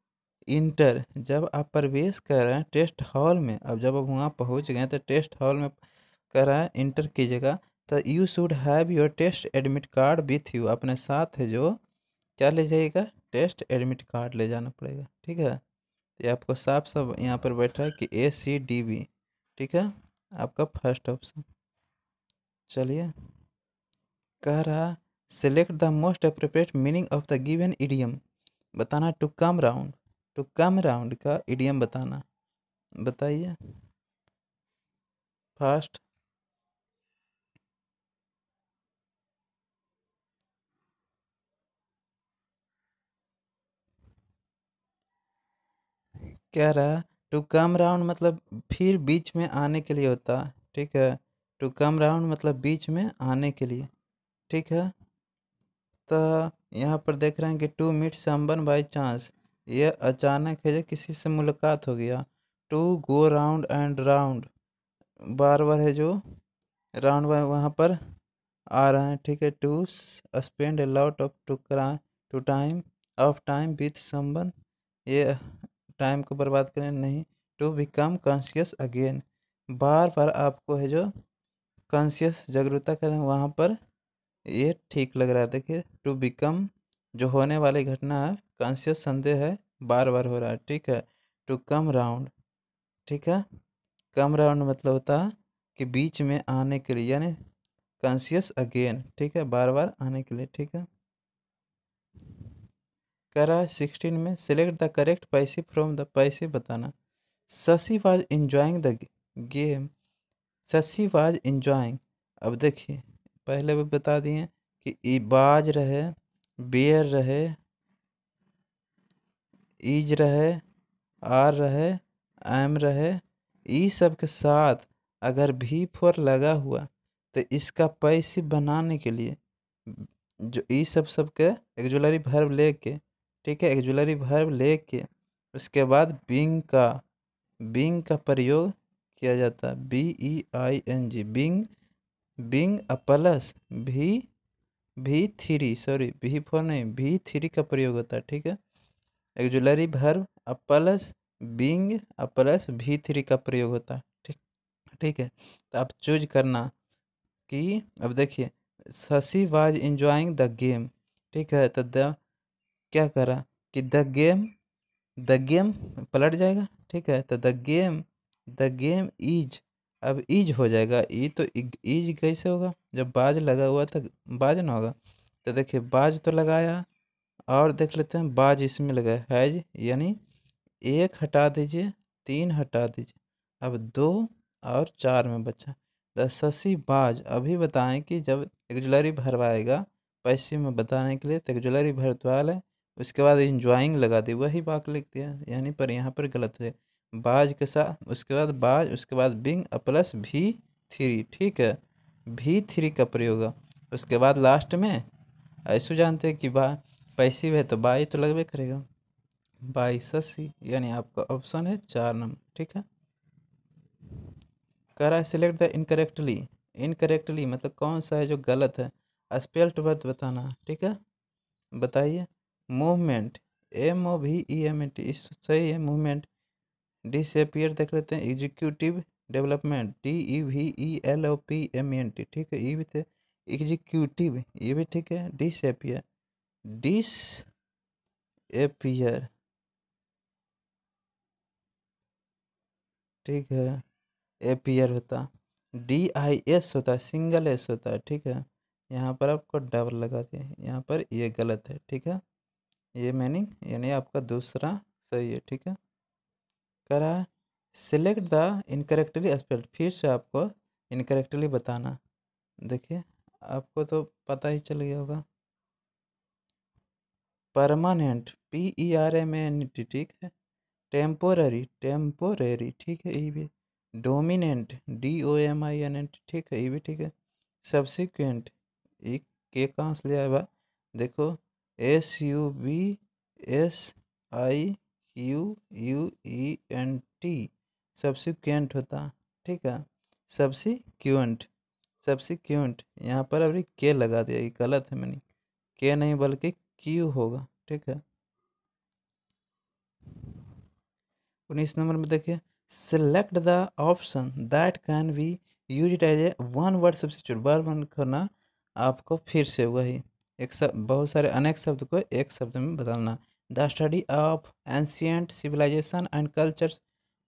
[SPEAKER 1] इंटर, जब आप प्रवेश कर रहे हैं टेस्ट हॉल में, अब जब आप वहाँ पहुँच गए तो टेस्ट हॉल में कह रहा है इंटर कीजिएगा, तो you should have your test admit card with you, अपने साथ है जो क्या ले जाइएगा, टेस्ट एडमिट कार्ड ले जाना पड़ेगा। ठीक है, ये आपको साफ साफ यहाँ पर बैठा है कि ACDB। ठीक है, आपका फर्स्ट ऑप्शन। चलिए, कह रहा select the most appropriate meaning of the given idiom, बताना to come round, to come round का इडियम बताना, बताइए फर्स्ट। कह रहा टू कम राउंड मतलब फिर बीच में आने के लिए होता है। ठीक है, टू कम राउंड मतलब बीच में आने के लिए। ठीक है, तो यहाँ पर देख रहे हैं कि to meet someone by chance, ये अचानक है जो किसी से मुलाकात हो गया। To go round and round, बार बार है जो राउंड वहाँ पर आ रहा है। ठीक है, to spend a lot of to time of time with someone, ये टाइम को बर्बाद करें नहीं। टू बिकम कॉन्शियस अगेन, बार बार आपको है जो कॉन्शियस जागरूकता करें वहाँ पर, ये ठीक लग रहा है। देखिए टू बिकम जो होने वाली घटना है, कॉन्शियस संदेह है, बार बार हो रहा है। ठीक है, टू कम राउंड, ठीक है, कम राउंड मतलब होता है कि बीच में आने के लिए, यानी कॉन्शियस अगेन। ठीक है, बार बार आने के लिए। ठीक है, कह रहा है 16 में select the correct passive from the passive बताना। Shashi was enjoying the game, Shashi was enjoying. अब देखिए पहले भी बता दिए कि बाज रहे, बेयर रहे, ईज रहे, आर रहे, एम रहे, ई सब के साथ अगर V4 लगा हुआ तो इसका पैसिव बनाने के लिए जो ई सब के एक्जुलरी वर्ब लेके, ठीक है, एक्जुलरी वर्ब लेके उसके बाद बिंग का प्रयोग किया जाता है। BEING, being, being plus V3, sorry V4 नहीं, V3 का प्रयोग होता है। ठीक है, auxiliary verb plus being plus V3 का प्रयोग होता है। ठीक, ठीक है, तो आप चूज करना कि अब देखिए Shashi was enjoying the game. ठीक है, तो द क्या करा कि द गेम पलट जाएगा। ठीक है, तो द गेम इज, अब इज हो जाएगा। ई तो इज कैसे होगा, जब बाज लगा हुआ था बाज ना होगा। तो देखिए बाज तो लगाया, और देख लेते हैं बाज इसमें लगा है हैज, यानी एक हटा दीजिए, तीन हटा दीजिए, अब दो और चार में बचा। द शशि बाज, अभी बताएं कि जब एक्जुलरी वर्ब आएगा पैसिव में बताने के लिए तो एक्जुलरी वर्ब है, उसके बाद इंजॉइंग लगा दी, वही वाक्य लिख दिया, यानी पर यहाँ पर गलत है। बाज के साथ उसके बाद बाज, उसके बाद बिंग प्लस V3। ठीक है, V3 का प्रयोग है। उसके बाद लास्ट में ऐसे जानते हैं कि पैसिव है तो बाई तो लगभग करेगा, बाई शशि, यानी आपका ऑप्शन है 4 नंबर। ठीक है, कह रहा है सिलेक्ट द इनकरेक्टली, इनकरेक्टली मतलब कौन सा है जो गलत है, स्पेल्ट वर्ड बताना। ठीक है, बताइए। मूवमेंट, MOVEMENT इस सही है, मूवमेंट। डिसअपियर देख लेते हैं, एग्जीक्यूटिव डेवलपमेंट, DEVELOPMENT। ठीक है, ये भी थे, एग्जीक्यूटिव ये भी ठीक है। डिसअपियर, डिसअपियर, ठीक है, एपियर होता, DIS होता है, सिंगल एस होता है। ठीक है, यहाँ पर आपको डबल लगा दिया, यहाँ पर ये गलत है। ठीक है, ये मीनिंग यानी आपका दूसरा सही है। ठीक है, करा सिलेक्ट द इनकरेक्टली स्पेल्ड, फिर से आपको इनकरेक्टली बताना। देखिए आपको तो पता ही चल गया होगा। परमानेंट, PERMANENT, ठीक है। टेम्पोररी, टेम्पोरेरी, ठीक है, ये भी। डोमिनेंट, DOMINENT, ठीक है, ये भी ठीक है। सब्सिक्वेंट, एक के कहाँ से ले आया बा, देखो, SUBSIQUENT, सब्सिक्वेंट होता। ठीक है, सब्सिक्वेंट, सब्सिक्वेंट यहाँ पर अभी के लगा दिया, ये गलत है, मैंने के नहीं बल्कि क्यू होगा। ठीक है, 19 नंबर में देखिए select the option that can be use it as a one word substitute, बार बार करना आपको फिर से वही एक शब्द, बहुत सारे अनेक शब्द को एक शब्द में बदलना। The study of ancient civilization and cultures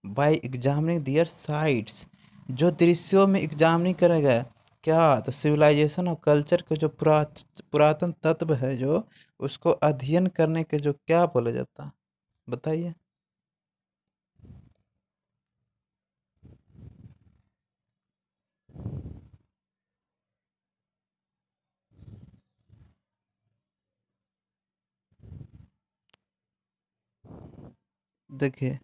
[SPEAKER 1] by examining their sites, जो दृश्यों में एग्जामिनिंग करेगा क्या, तो सिविलाइजेशन और कल्चर के जो पुरातन तत्व है जो, उसको अध्ययन करने के जो क्या बोला जाता, बताइए। देखिए,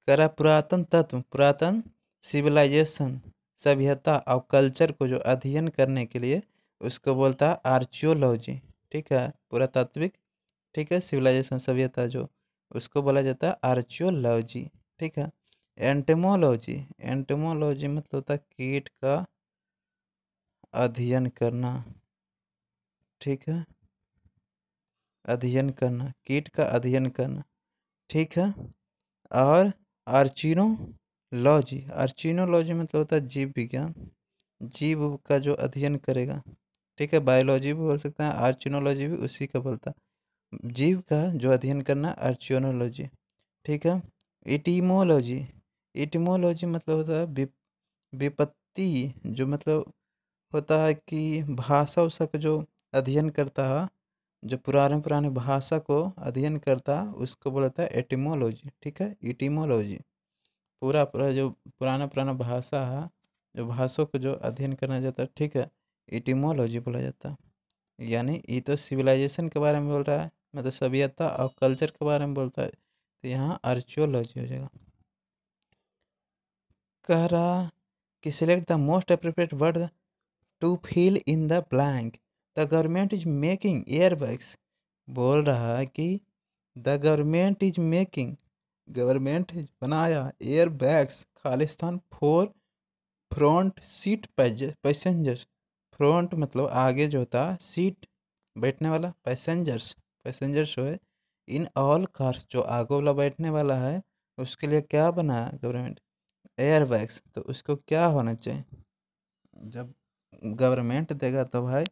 [SPEAKER 1] करा पुरातन तत्व, पुरातन सिविलाइजेशन, सभ्यता और कल्चर को जो अध्ययन करने के लिए उसको बोलता है आर्चियोलॉजी। ठीक है, पुरातात्विक, ठीक है, सिविलाइजेशन सभ्यता जो, उसको बोला जाता है आर्चियोलॉजी। ठीक है, एंटेमोलॉजी, एंटेमोलॉजी मतलब होता है कीट का अध्ययन करना। ठीक है, अध्ययन करना, कीट का अध्ययन करना। ठीक है, और आर्चिनोलॉजी, आर्चिनोलॉजी मतलब होता है जीव विज्ञान, जीव का जो अध्ययन करेगा। ठीक है, बायोलॉजी भी बोल सकते हैं, आर्चिनोलॉजी भी उसी का बोलता है, जीव का जो अध्ययन करना, आर्चियोनोलॉजी। ठीक है, इटीमोलॉजी, इटीमोलॉजी मतलब होता है विपत्ति, जो मतलब होता है कि भाषा उषा का जो अध्ययन करता है, जो पुराने पुराने भाषा को अध्ययन करता है उसको बोलता है एटिमोलॉजी। ठीक है, इटिमोलॉजी पूरा पूरा जो पुराना पुराना भाषा है, जो भाषाओं को जो अध्ययन करना जाता है, ठीक है, इटिमोलॉजी बोला जाता है। यानी ये तो सिविलाइजेशन के बारे में बोल रहा है, मतलब सभ्यता और कल्चर के बारे में बोलता है, तो यहाँ आर्चियोलॉजी हो जाएगा। कह रहा कि select the most appropriate word to fill in the blank, the government is making airbags, बोल रहा है कि the government is making, government बनाया एयरबैग्स खालिस्तान for front seat passengers, front मतलब आगे जो होता है, सीट बैठने वाला, पैसेंजर्स, पैसेंजर्स जो है, इन ऑल कार्स जो आगे वाला बैठने वाला है, उसके लिए क्या बनाया गवर्नमेंट, एयरबैग्स। तो उसको क्या होना चाहिए, जब गवर्नमेंट देगा तो भाई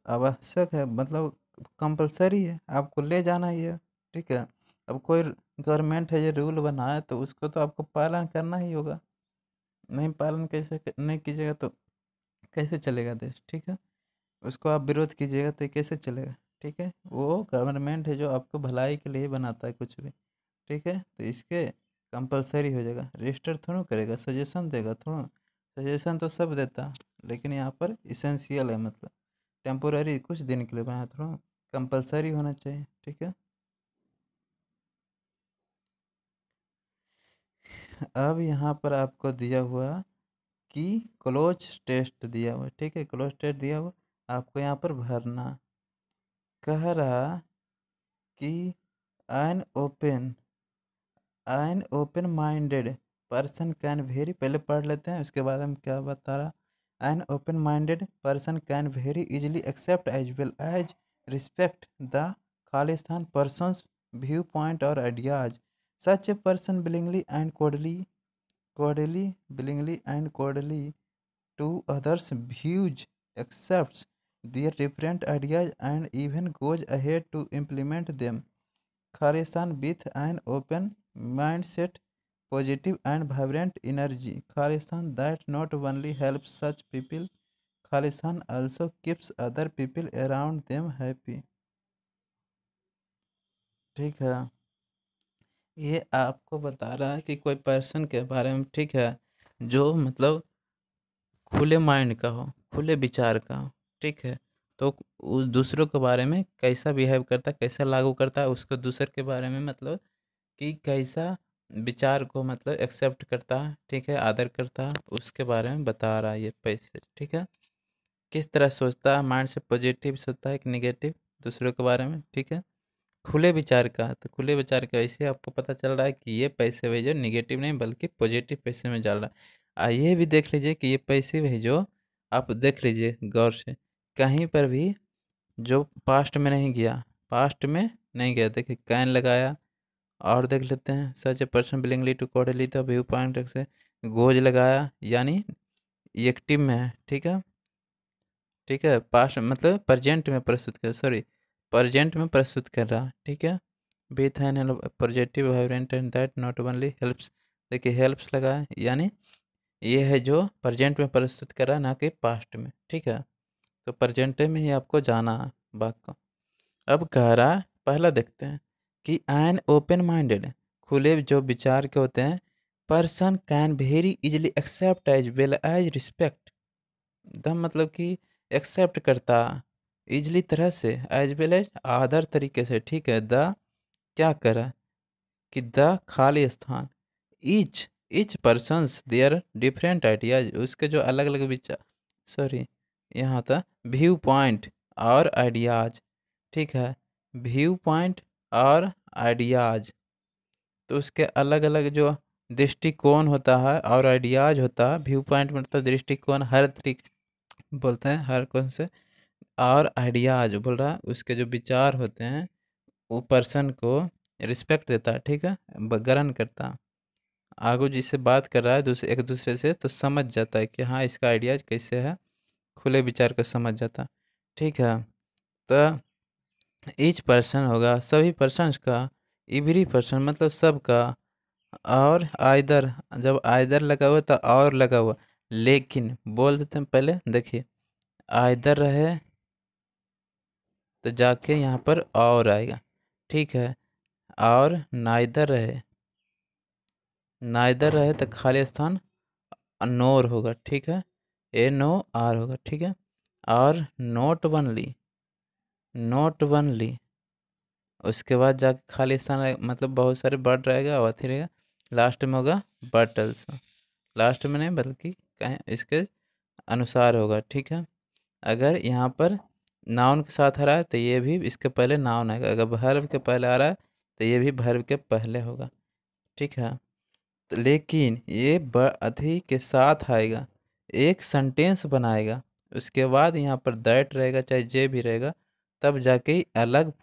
[SPEAKER 1] आवश्यक है, मतलब कंपलसरी है, आपको ले जाना ही है। ठीक है, अब कोई गवर्नमेंट है ये रूल बनाए तो उसको तो आपको पालन करना ही होगा, नहीं पालन कैसे नहीं कीजिएगा तो कैसे चलेगा देश। ठीक है, उसको आप विरोध कीजिएगा तो कैसे चलेगा। ठीक है, वो गवर्नमेंट है जो आपको भलाई के लिए बनाता है कुछ भी। ठीक है, तो इसके कंपलसरी हो जाएगा, रजिस्टर थोड़ा करेगा, सजेशन देगा थोड़ा, सजेशन तो सब देता, लेकिन यहाँ पर इसेंशियल है, मतलब टेम्पोररी कुछ दिन के लिए बनाया, थोड़ा कंपलसरी होना चाहिए। ठीक है, अब यहाँ पर आपको दिया हुआ कि क्लोज टेस्ट दिया हुआ, ठीक है, क्लोज टेस्ट दिया हुआ, आपको यहाँ पर भरना। कह रहा कि an open, N open minded person can very, पहले पढ़ लेते हैं उसके बाद हम क्या बता रहा। An open minded person can very easily accept as well as respect the खालिस्तान पर्सनस व्यू पॉइंट और ideas, such a person willingly and cordially to others views, accepts their different ideas and even goes ahead to implement them. Khalistan with an open mindset, positive and vibrant energy. Khalistan that not only helps such people, Khalistan also keeps other people around them happy. ठीक है, ये आपको बता रहा है कि कोई person के बारे में, ठीक है, जो मतलब खुले माइंड का हो, खुले विचार का हो। ठीक है, तो उस दूसरों के बारे में कैसा बिहेव करता है, कैसा लागू करता है, उसको दूसरे के बारे में मतलब कि कैसा विचार को मतलब एक्सेप्ट करता है, ठीक है, आदर करता है, उसके बारे में बता रहा है ये पैसे। ठीक है, किस तरह सोचता है, माइंड से पॉजिटिव सोचता है कि निगेटिव दूसरों के बारे में। ठीक है, खुले विचार का, तो खुले विचार का ऐसे आपको पता चल रहा है कि ये पैसे भेजो निगेटिव नहीं बल्कि पॉजिटिव पैसे में चल रहा है। ये भी देख लीजिए कि ये पैसे भेजो, आप देख लीजिए गौर से, कहीं पर भी जो पास्ट में नहीं गया, पास्ट में नहीं गया, देखिए कैन लगाया, और देख लेते हैं सच ए पर्सन बिलिंगली टू कोडली तो व्यू पॉइंट से गोज लगाया, यानी एक्टिव में है, ठीक है, ठीक है, पास्ट मतलब प्रेजेंट में प्रस्तुत कर, सॉरी प्रेजेंट में प्रस्तुत कर रहा, ठीक है, with an positive vibrant and that not only helps, देखिए हेल्प्स लगा है, यानी ये है जो प्रेजेंट में प्रस्तुत कर रहा है, ना कि पास्ट में, ठीक है, तो प्रेजेंट में ही आपको जाना है बात को। अब कह रहा है, पहला देखते हैं कि एन ओपन माइंडेड, खुले जो विचार के होते हैं, person can very easily accept as well as respect, the मतलब कि एक्सेप्ट करता इजली तरह से, एज वेल एज आदर तरीके से, ठीक है, द क्या करा कि द खाली स्थान, each persons their different ideas, उसके जो अलग अलग विचार, सॉरी यहाँ था व्यू पॉइंट और आइडियाज, ठीक है, व्यू पॉइंट और आइडियाज, तो उसके अलग अलग जो दृष्टिकोण होता है और आइडियाज होता है, व्यू पॉइंट मतलब दृष्टिकोण, हर तरीके बोलते हैं, हर कौन से, और आइडियाज बोल रहा है उसके जो विचार होते हैं, वो पर्सन को रिस्पेक्ट देता है, ठीक है, ग्रहण करता है, आगू जिससे बात कर रहा है दूसरे एक दूसरे से, तो समझ जाता है कि हाँ इसका आइडियाज कैसे है, खुले विचार को समझ जाता है, ठीक है, तो ईच पर्सन होगा सभी पर्सन्स का, एवरी पर्सन मतलब सबका, और आइदर, जब आइदर लगा हुआ तो और लगा हुआ, लेकिन बोल देते हैं पहले, देखिए आइदर रहे तो जाके यहाँ पर और आएगा, ठीक है, और नाइदर रहे, नाइदर रहे तो खाली स्थान नोर होगा, ठीक है, NOR होगा, ठीक है, और नोट बनली, नोट बनली, उसके बाद जाके खाली स्थान मतलब बहुत सारे वर्ड रहेगा और अथी रहेगा, लास्ट में होगा बटल्स, लास्ट में नहीं बल्कि कहें इसके अनुसार होगा, ठीक है, अगर यहाँ पर नाउन के साथ आ रहा है तो ये भी इसके पहले नाउन आएगा, अगर वर्ब के पहले आ रहा है तो ये भी वर्ब के पहले होगा, ठीक है, तो लेकिन ये अथी के साथ आएगा, एक सेंटेंस बनाएगा, उसके बाद यहाँ पर दैट रहेगा चाहे जे भी रहेगा, तब जाके ही अलग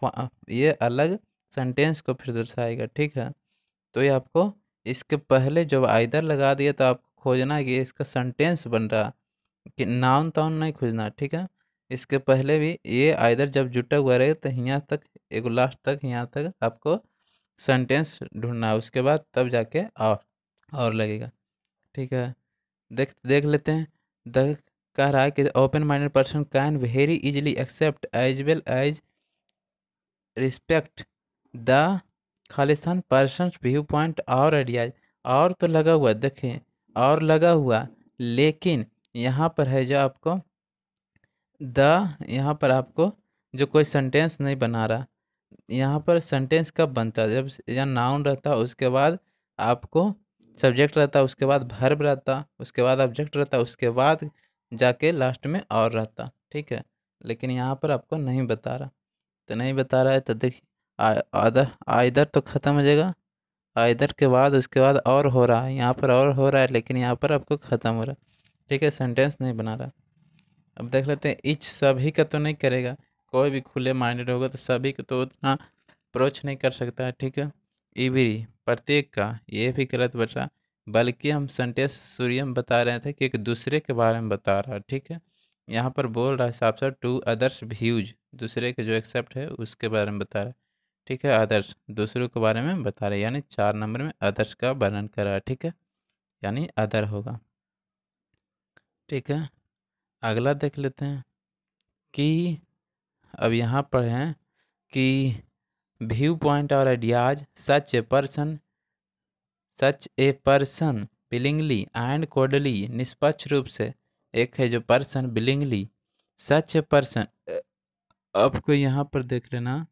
[SPEAKER 1] ये अलग सेंटेंस को फिर दर्शाएगा, ठीक है, तो ये आपको इसके पहले जब आइदर लगा दिया तो आपको खोजना है कि इसका सेंटेंस बन रहा, कि नाउन ताउन नहीं खोजना, ठीक है, इसके पहले भी ये आइदर जब जुटा हुआ रहे तो यहाँ तक एक लास्ट तक यहाँ तक आपको सेंटेंस ढूंढना है, उसके बाद तब जाके और लगेगा, ठीक है, देख देख लेते हैं, द कह रहा है कि open minded person can very easily accept as well as respect the खालिस्तान पर्सन व्यू पॉइंट और आइडियाज, और तो लगा हुआ देखें, और लगा हुआ, लेकिन यहाँ पर है जो आपको यहाँ पर आपको जो कोई सेंटेंस नहीं बना रहा, यहाँ पर सेंटेंस कब बनता है, जब यहाँ नाउन रहता उसके बाद आपको सब्जेक्ट रहता, उसके बाद वर्ब रहता, उसके बाद ऑब्जेक्ट रहता, उसके बाद जाके लास्ट में और रहता, ठीक है, लेकिन यहाँ पर आपको नहीं बता रहा, तो नहीं बता रहा है तो देखिए आदर आइदर तो ख़त्म हो जाएगा, आइदर के बाद उसके बाद और हो रहा है, यहाँ पर और हो रहा है, लेकिन यहाँ पर आपको ख़त्म हो रहा है, ठीक है, सेंटेंस नहीं बना रहा। अब देख लेते हैं, ईच सभी का तो नहीं करेगा, कोई भी खुले माइंडेड होगा तो सभी को तो उतना अप्रोच नहीं कर सकता है, ठीक है, एवरी प्रत्येक का, ये भी गलत बचा, बल्कि हम सेंटेंस सूर्य में बता रहे थे कि एक दूसरे के बारे में बता रहा है, ठीक है, यहाँ पर बोल रहा है साफ साफ टू अदर्स व्यूज, दूसरे के जो एक्सेप्ट है उसके बारे में बता रहा है, ठीक है, अदर्स दूसरों के बारे में बता रहे, यानी 4 नंबर में अदर्स का वर्णन कर रहा है, ठीक है, यानी अदर होगा, ठीक है, अगला देख लेते हैं कि अब यहाँ पर हैं कि व्यू पॉइंट और ideas such a person willingly and cordially, निष्पक्ष रूप से, एक है जो पर्सन बिलिंगली, सच ए पर्सन, आपको यहाँ पर देख लेना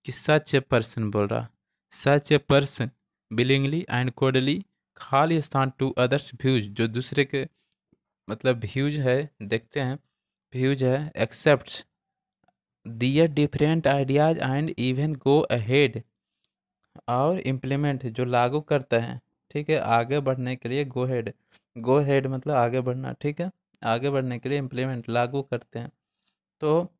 [SPEAKER 1] कि सच ए पर्सन बोल रहा, सच a person willingly and coldly खाली स्थान टू अदर्स व्यूज, जो दूसरे के मतलब व्यूज है, देखते हैं व्यूज है, accept their different ideas and even go ahead, और इम्प्लीमेंट जो लागू करता है, ठीक है, आगे बढ़ने के लिए गो हेड मतलब आगे बढ़ना, ठीक है, आगे बढ़ने के लिए इम्प्लीमेंट लागू करते हैं, तो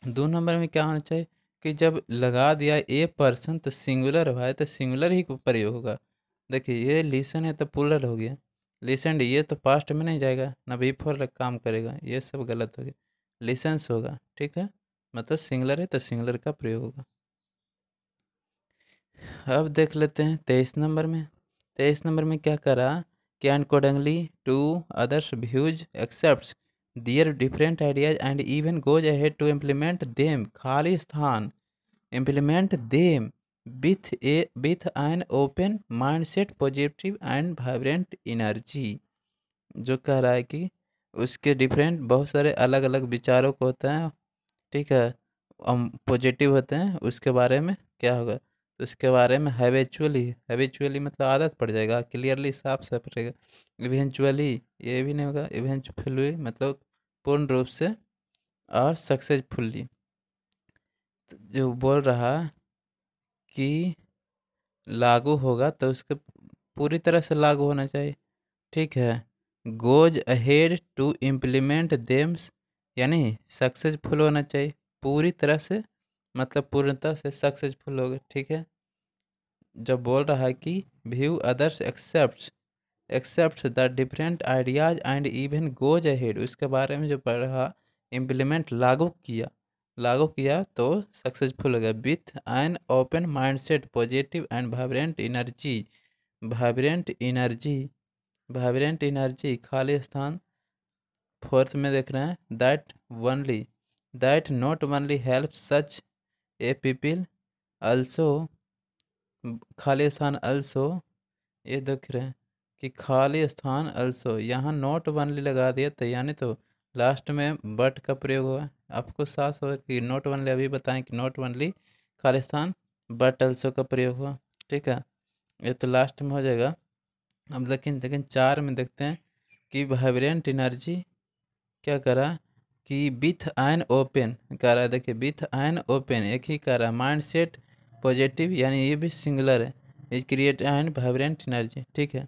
[SPEAKER 1] 2 नंबर में क्या होना चाहिए कि जब लगा दिया ए पर्सन तो सिंगुलर हुआ है तो सिंगुलर ही प्रयोग होगा, देखिए ये लिसन है तो पुलर हो गया, लिसेंड ये तो पास्ट में नहीं जाएगा, ना बी फोर काम करेगा, ये सब गलत हो गया। लिसेंस होगा, ठीक है, मतलब सिंगलर है तो सिंगलर का प्रयोग होगा। अब देख लेते हैं 23 नंबर में। 23 नंबर में क्या करा कि accordingly to others views accepts their different ideas and even goes ahead to implement them, खाली स्थान implement them with an open mindset positive and vibrant energy. जो कह रहा है कि उसके डिफरेंट बहुत सारे अलग अलग विचारों को होता है, ठीक है, पॉजिटिव होते हैं, उसके बारे में क्या होगा, तो उसके बारे में हैबिचुअली, हैबिचुअली मतलब आदत पड़ जाएगा, क्लियरली साफ साफ रहेगा। इवेंचुअली ये भी नहीं होगा, इवेंचुअली मतलब पूर्ण रूप से, और सक्सेसफुली। तो जो बोल रहा कि लागू होगा तो उसके पूरी तरह से लागू होना चाहिए, ठीक है। गोज अहेड टू इम्प्लीमेंट देम्स यानी सक्सेसफुल होना चाहिए पूरी तरह से, मतलब पूर्णतः से सक्सेसफुल होगा, ठीक है। जब बोल रहा है कि view others accept the different ideas and even goes ahead, उसके बारे में जो पढ़ रहा, इम्प्लीमेंट लागू किया तो सक्सेसफुल हो गया। With an open mindset positive and vibrant energy खाली स्थान। फोर्थ में देख रहे हैं that not only help such A people also, खाली स्थान अल्सो, ये देख रहे हैं कि खाली स्थान अल्सो, यहाँ नॉट ओनली लगा दिया तो यानी तो लास्ट में बट का प्रयोग हुआ। आपको साफ हो कि नॉट ओनली अभी बताएं कि नॉट ओनली खाली स्थान बट अल्सो का प्रयोग हुआ, ठीक है, ये तो लास्ट में हो जाएगा। अब लेकिन लेकिन 4 में देखते हैं कि वाइब्रेंट एनर्जी क्या करा कि विथ एन ओपन कह रहा है, देखिए विथ एन ओपन एक ही कह रहा है, माइंड सेट पॉजिटिव यानी ये भी सिंगुलर है, is create and vibrant energy, ठीक है,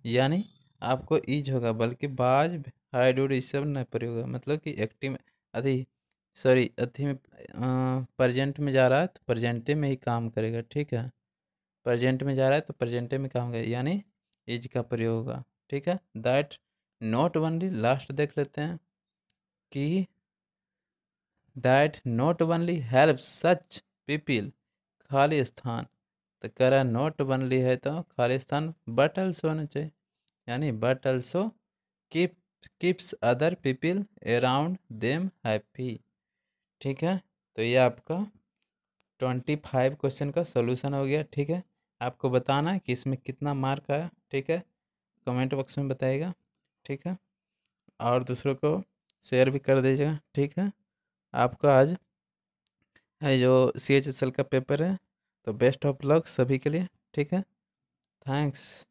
[SPEAKER 1] यानी आपको ईज होगा, बल्कि बाज हाई डूड इस सब नहीं प्रयोग होगा, मतलब कि एक्टिव अति सॉरी अति में प्रजेंट में जा रहा है तो प्रजेंटे में ही काम करेगा, ठीक है, प्रजेंट में जा रहा है तो प्रजेंटे में काम करेगा, यानी इज का प्रयोग होगा, ठीक है। दैट नॉट ओनली, लास्ट देख लेते हैं कि that not only help such people, खाली स्थान, तो कह रहा नॉट ओनली है तो खाली स्थान बट अल्सो होना चाहिए, यानी but also keep keeps other people around them happy, ठीक है। तो ये आपका 25 क्वेश्चन का सोल्यूशन हो गया, ठीक है। आपको बताना है कि इसमें कितना मार्क आया, ठीक है, कमेंट बॉक्स में बताइएगा, ठीक है, और दूसरों को शेयर भी कर दीजिएगा, ठीक है। आपका आज है जो CHSL का पेपर है, तो बेस्ट ऑफ लक सभी के लिए, ठीक है, थैंक्स।